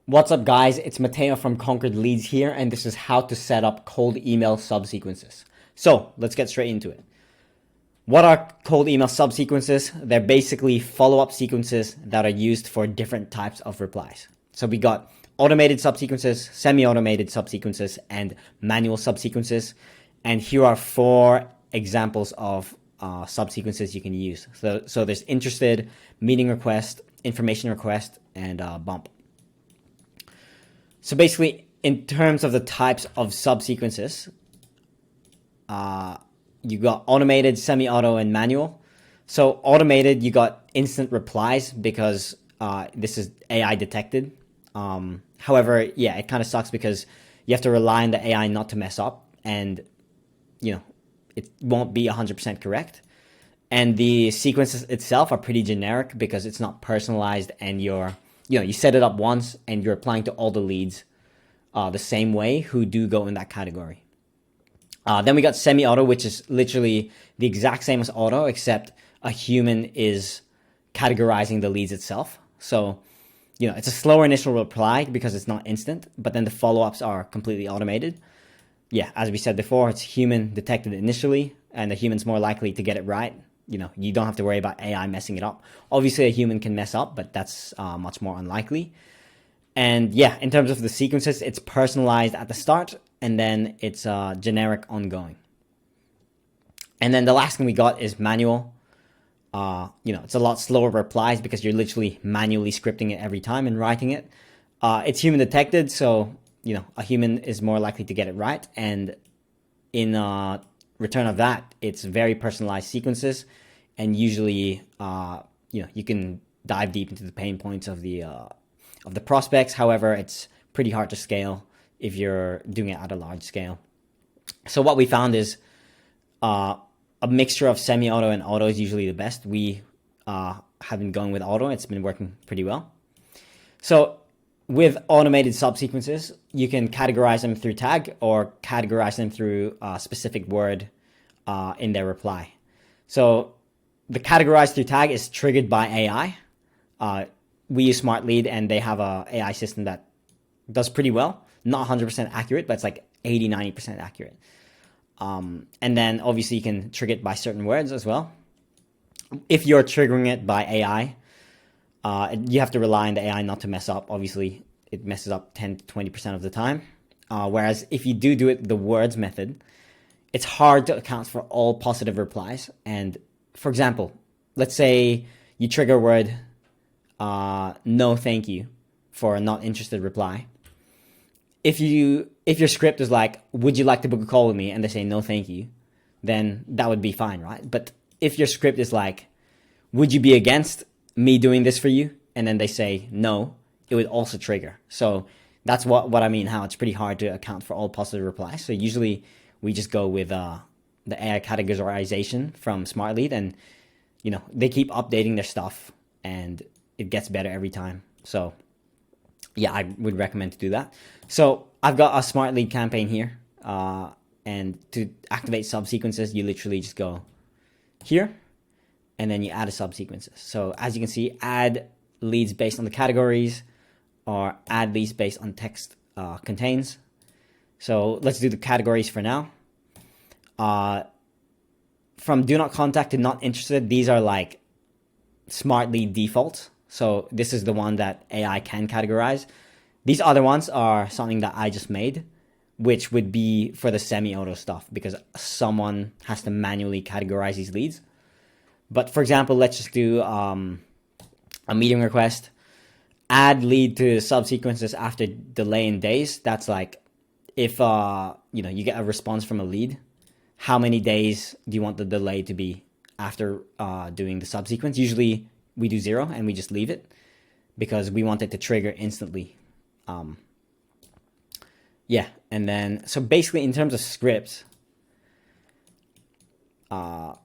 What's up, guys? It's Matteo from Conquered Leads here, and this is how to set up cold email subsequences. So let's get straight into it. What are cold email subsequences? They're basically follow-up sequences that are used for different types of replies. So we got automated subsequences, semi-automated subsequences, and manual subsequences. And here are 4 examples of subsequences you can use. So there's interested, meeting request, information request, and bump. So basically, in terms of the types of subsequences, you got automated, semi-auto, and manual. So automated, you got instant replies because this is AI detected. However, yeah, it kind of sucks because you have to rely on the AI not to mess up, and it won't be 100% correct. And the sequences itself are pretty generic because it's not personalized, and you set it up once and you're applying to all the leads the same way who do go in that category. Then we got semi-auto, which is literally the exact same as auto, except a human is categorizing the leads itself. So, it's a slower initial reply because it's not instant, but then the follow-ups are completely automated. Yeah, as we said before, it's human detected initially, and the human's more likely to get it right. You don't have to worry about AI messing it up. Obviously, a human can mess up, but that's much more unlikely. And yeah, in terms of the sequences, it's personalized at the start, and then it's generic ongoing. And then the last thing we got is manual. It's a lot slower replies because you're literally manually scripting it every time and writing it. It's human detected, so a human is more likely to get it right. And in return of that, it's very personalized sequences, and usually, you can dive deep into the pain points of the prospects. However, it's pretty hard to scale if you're doing it at a large scale. So what we found is a mixture of semi-auto and auto is usually the best. We have been going with auto. It's been working pretty well. So with automated subsequences, you can categorize them through tag or categorize them through a specific word in their reply. So the categorize through tag is triggered by AI. We use Smart Lead, and they have a AI system that does pretty well. Not 100% accurate, but it's like 80-90% accurate. And then obviously you can trigger it by certain words as well. If you're triggering it by AI, you have to rely on the AI not to mess up. Obviously, it messes up 10 to 20% of the time. Whereas if you do it the words method, it's hard to account for all positive replies. And for example, let's say you trigger a word, no thank you, for a not interested reply. If your script is like, would you like to book a call with me, and they say no thank you, then that would be fine, right? But if your script is like, would you be against me doing this for you, and then they say no, it would also trigger. So that's what I mean, how it's pretty hard to account for all positive replies. So usually we just go with the AI categorization from Smart Lead, and they keep updating their stuff, and it gets better every time. So yeah, I would recommend to do that. So I've got a Smart Lead campaign here, and to activate subsequences, you literally just go here, and then you add a subsequences. So as you can see, add leads based on the categories, or add leads based on text contains. So let's do the categories for now. From do not contact to not interested, these are like Smart Lead defaults. So this is the one that AI can categorize. These other ones are something that I just made, which would be for the semi-auto stuff because someone has to manually categorize these leads. But for example, let's just do a meeting request. Add lead to subsequences after delay in days. That's like if you get a response from a lead, how many days do you want the delay to be after doing the subsequence? Usually we do 0 and we just leave it because we want it to trigger instantly. Yeah, and then so basically in terms of scripts, I'll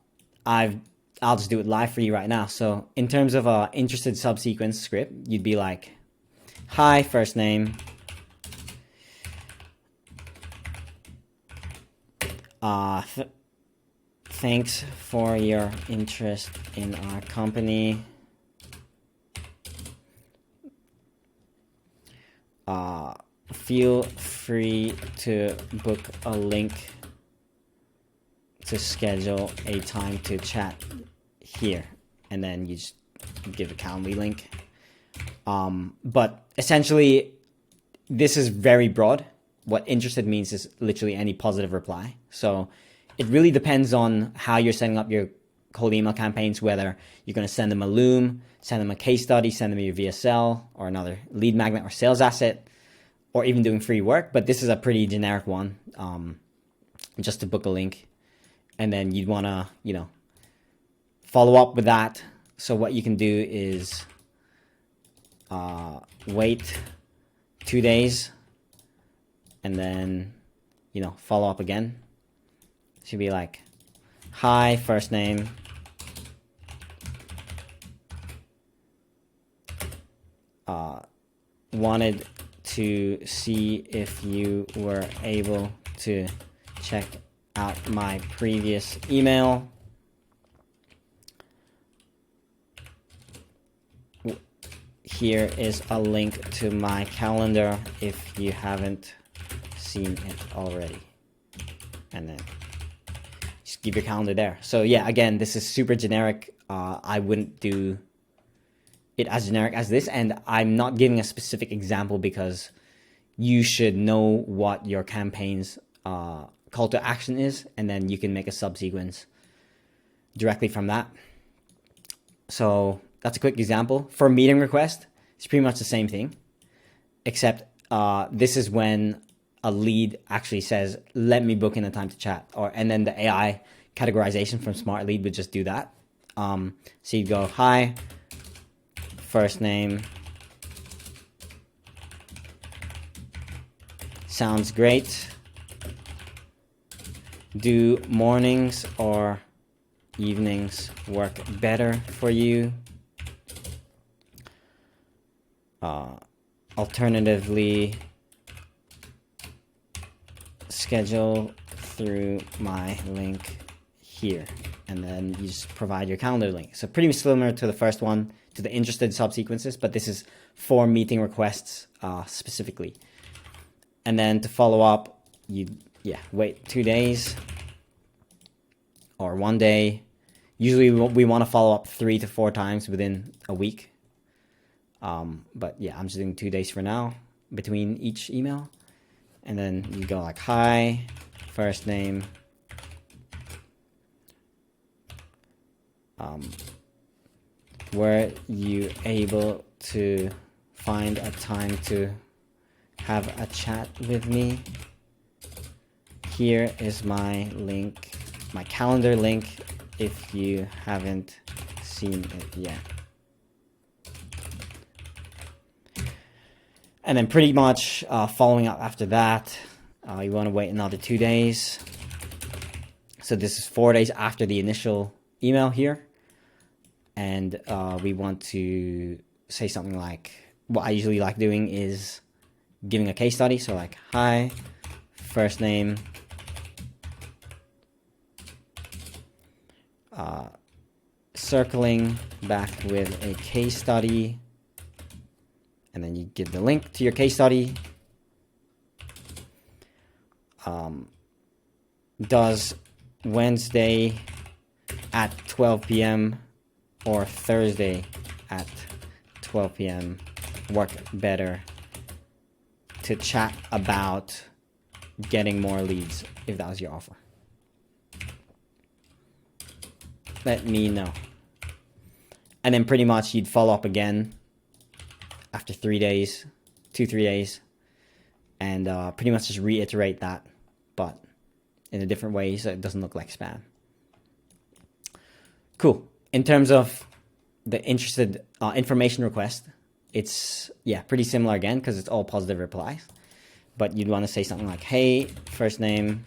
just do it live for you right now. So in terms of a interested subsequence script, you'd be like, hi, first name, thanks for your interest in our company. feel free to book a link to schedule a time to chat here, and then you just give a Calendly link. But essentially, this is very broad. What interested means is literally any positive reply. So it really depends on how you're setting up your cold email campaigns, whether you're going to send them a Loom, send them a case study, send them your VSL or another lead magnet or sales asset, or even doing free work. But this is a pretty generic one, just to book a link. And then you'd want to, follow up with that. So what you can do is wait 2 days and then, follow up again. Should be like, hi, first name. Wanted to see if you were able to check out my previous email. Here is a link to my calendar if you haven't seen it already. And then just keep your calendar there. So yeah, again, this is super generic. I wouldn't do it as generic as this, and I'm not giving a specific example because you should know what your campaign's call to action is, and then you can make a subsequence directly from that. So that's a quick example. For meeting request, it's pretty much the same thing, except this is when a lead actually says, let me book in a time to chat, and then the AI categorization from Smart Lead would just do that. So you go, hi, first name, sounds great. Do mornings or evenings work better for you? Alternatively, schedule through my link here, and then you just provide your calendar link. So pretty similar to the first one, to the interested subsequences, but this is for meeting requests specifically. And then to follow up, you wait 2 days or 1 day. Usually we want to follow up 3 to 4 times within a week. But yeah, I'm just doing 2 days for now between each email. And then you go like, hi, first name, were you able to find a time to have a chat with me? Here is my link, my calendar link, if you haven't seen it yet. And then pretty much following up after that, you want to wait another 2 days. So this is 4 days after the initial email here. And we want to say something like, what I usually like doing is giving a case study. So like, hi, first name, circling back with a case study. And then you give the link to your case study. Does Wednesday at 12 p.m. or Thursday at 12 p.m. work better to chat about getting more leads, if that was your offer? Let me know. And then pretty much you'd follow up again after 3 days, 2-3 days, and pretty much just reiterate that, but in a different way so it doesn't look like spam. Cool. In terms of the interested information request, it's pretty similar again because it's all positive replies, but you'd want to say something like, hey, first name,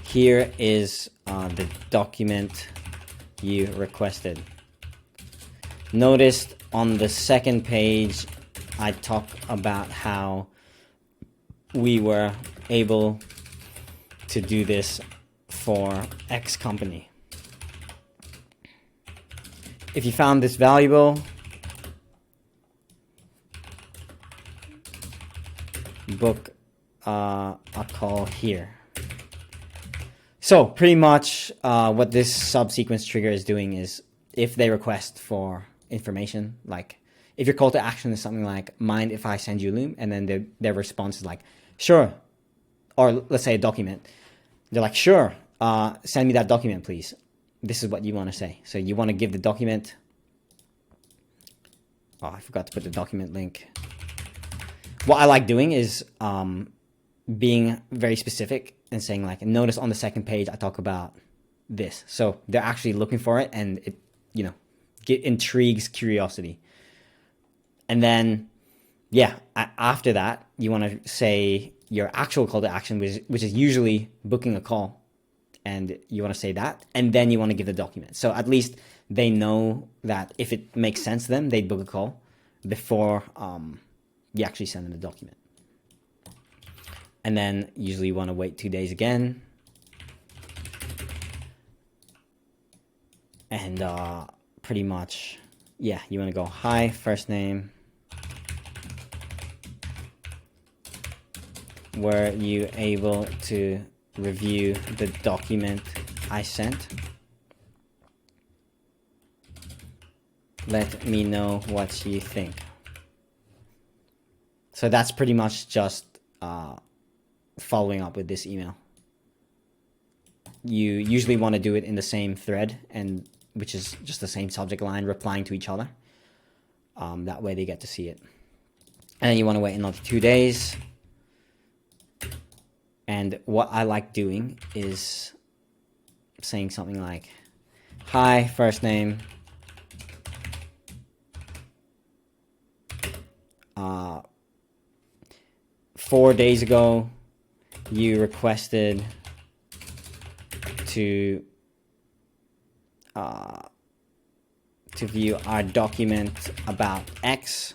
here is the document you requested. Noticed on the second page, I talk about how we were able to do this for X company. If you found this valuable, book a call here. So pretty much what this subsequence trigger is doing is if they request for information, like if your call to action is something like, mind if I send you Loom? And then their response is like, sure. Or let's say a document. They're like, sure, send me that document, please. This is what you want to say. So you want to give the document. Oh, I forgot to put the document link. What I like doing is being very specific and saying like, notice on the second page I talk about this. So they're actually looking for it, and it, you know, intrigues curiosity. And then, yeah, after that, you want to say your actual call to action, which is usually booking a call, and you want to say that, and then you want to give the document. So at least they know that if it makes sense to them, they'd book a call before you actually send them the document. And then usually you want to wait 2 days again. And pretty much, yeah, you want to go, hi, first name. Were you able to review the document I sent? Let me know what you think. So that's pretty much just following up with this email. You usually want to do it in the same thread, and which is just the same subject line, replying to each other. That way they get to see it. And then you want to wait another 2 days. And what I like doing is saying something like, hi, first name. 4 days ago, you requested to view our document about X.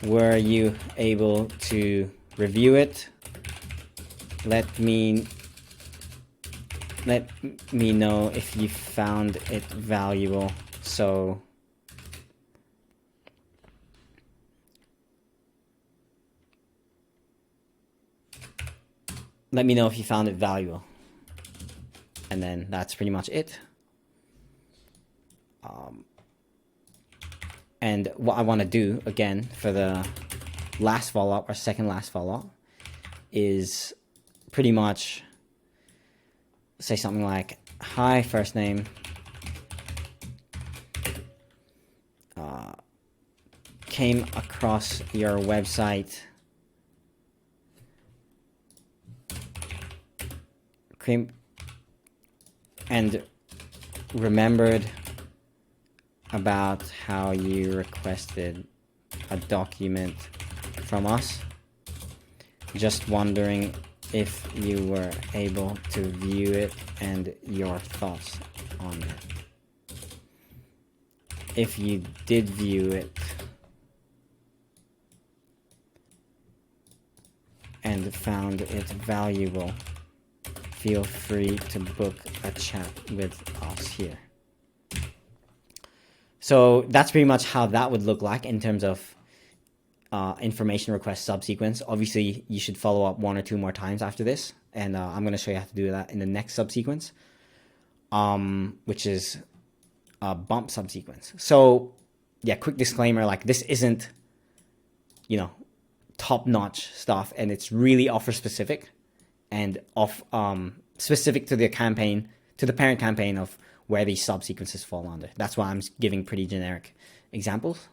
Were you able to review it? Let me know if you found it valuable. So let me know if you found it valuable. And then that's pretty much it. And what I want to do, again, for the last follow-up or second last follow-up is pretty much say something like, hi, first name. Came across your website. And remembered about how you requested a document from us. Just wondering if you were able to view it and your thoughts on it. If you did view it and found it valuable, feel free to book a chat with us here. So that's pretty much how that would look like in terms of information request subsequence. Obviously, you should follow up 1 or 2 more times after this, and I'm going to show you how to do that in the next subsequence, which is a bump subsequence. So yeah, quick disclaimer, like this isn't, you know, top-notch stuff, and it's really offer specific and specific to the campaign, to the parent campaign of where these subsequences fall under. That's why I'm giving pretty generic examples.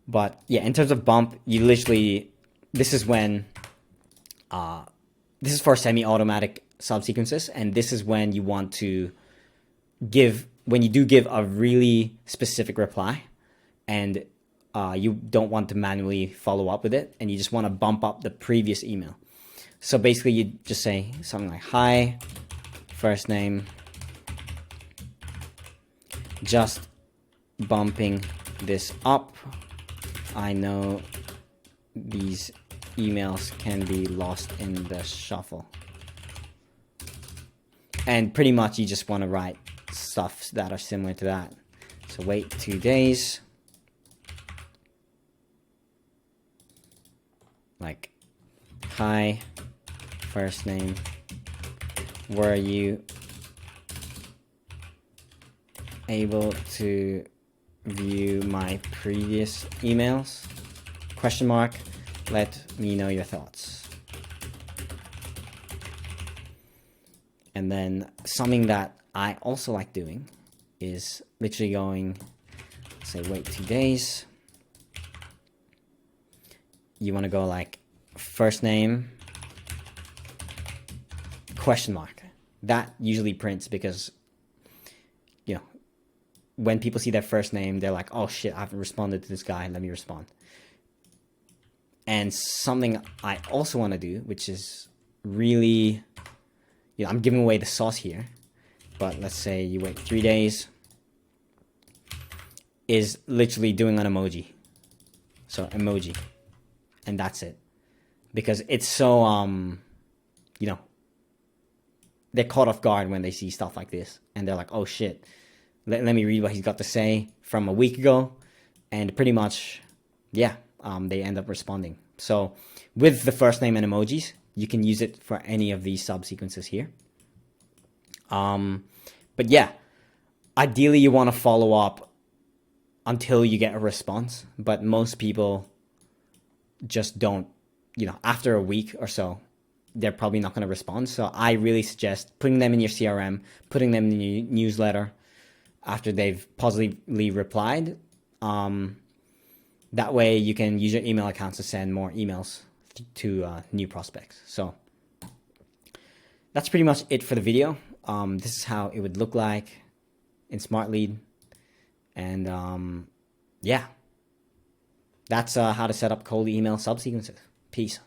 But yeah, in terms of bump, you literally, this is when, this is for semi-automatic subsequences, and this is when you want to give, when you do give a really specific reply, and you don't want to manually follow up with it, and you just want to bump up the previous email. So basically you just say something like, hi, first name, just bumping this up. I know these emails can be lost in the shuffle. And pretty much you just want to write stuff that are similar to that. So wait 2 days. like, hi, first name, were you able to view my previous emails? Question mark. Let me know your thoughts. And then something that I also like doing is literally going, say, wait 2 days. You want to go like first name, question mark. That usually prints because, you know, when people see their first name, they're like, oh shit, I haven't responded to this guy, let me respond. And something I also want to do, which is really, you know, I'm giving away the sauce here, but let's say you wait 3 days, is literally doing an emoji. So emoji. And that's it. Because it's so, you know, they're caught off guard when they see stuff like this. And they're like, oh shit, let me read what he's got to say from a week ago. And pretty much, yeah, they end up responding. So with the first name and emojis, you can use it for any of these subsequences here. But yeah, ideally you want to follow up until you get a response. But most people just don't, you know, after a week or so, they're probably not going to respond. So I really suggest putting them in your CRM, putting them in your newsletter after they've positively replied. That way you can use your email accounts to send more emails to new prospects. So that's pretty much it for the video. This is how it would look like in Smart Lead. And yeah, that's how to set up cold email subsequences. Peace.